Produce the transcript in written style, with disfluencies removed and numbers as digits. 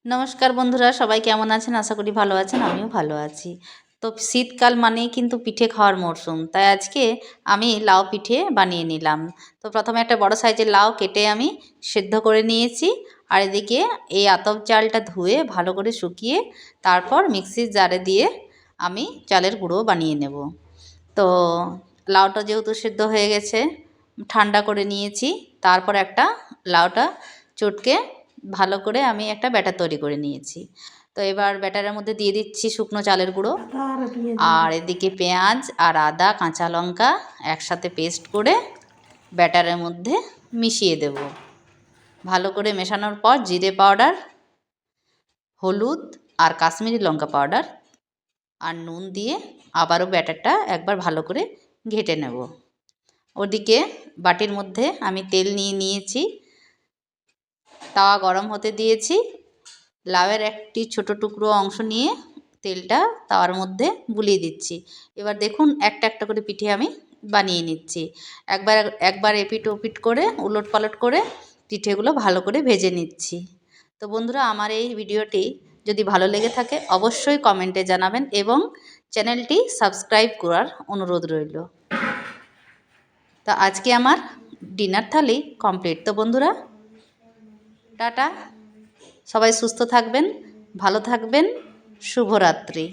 নমস্কার বন্ধুরা, সবাই কেমন আছেন? আশা করি ভালো আছেন, আমিও ভালো আছি। তো শীতকাল মানেই কিন্তু পিঠে খাওয়ার মরশুম, তাই আজকে আমি লাউ পিঠে বানিয়ে নিলাম। তো প্রথমে একটা বড় সাইজের লাউ কেটে আমি সেদ্ধ করে নিয়েছি, আর এদিকে এই আতপ চালটা ধুয়ে ভালো করে শুকিয়ে তারপর মিক্সির জারে দিয়ে আমি চালের গুঁড়ো বানিয়ে নেব। তো লাউটা যেহেতু সেদ্ধ হয়ে গেছে, ঠান্ডা করে নিয়েছি। তারপর একটা লাউটা চটকে ভালো করে আমি একটা ব্যাটার তৈরি করে নিয়েছি। তো এবার ব্যাটারের মধ্যে দিয়ে দিচ্ছি শুকনো চালের গুঁড়ো, আর এদিকে পেঁয়াজ আর আদা কাঁচা লঙ্কা একসাথে পেস্ট করে ব্যাটারের মধ্যে মিশিয়ে দেব। ভালো করে মেশানোর পর জিরে পাউডার, হলুদ আর কাশ্মীরি লঙ্কা পাউডার আর নুন দিয়ে আবারও ব্যাটারটা একবার ভালো করে ঘেটে নেব। ওদিকে বাটির মধ্যে আমি তেল নিয়ে নিয়েছি, তাওয়া গরম হতে দিয়েছি। লাউয়ের একটি ছোট টুকরো অংশ নিয়ে তেলটা তাওয়ার মধ্যে বুলিয়ে দিচ্ছি। এবার দেখুন একটা একটা করে পিঠে আমি বানিয়ে নিচ্ছি। একবার এপিট ওপিট করে উলট পালট করে পিঠেগুলো ভালো করে ভেজে নিচ্ছি। তো বন্ধুরা, আমার এই ভিডিওটি যদি ভালো লেগে থাকে অবশ্যই কমেন্টে জানাবেন এবং চ্যানেলটি সাবস্ক্রাইব করার অনুরোধ রইল। তো আজকে আমার ডিনার থালি কমপ্লিট। তো বন্ধুরা, টাটা, সবাই সুস্থ থাকবেন, ভালো থাকবেন, শুভরাত্রি।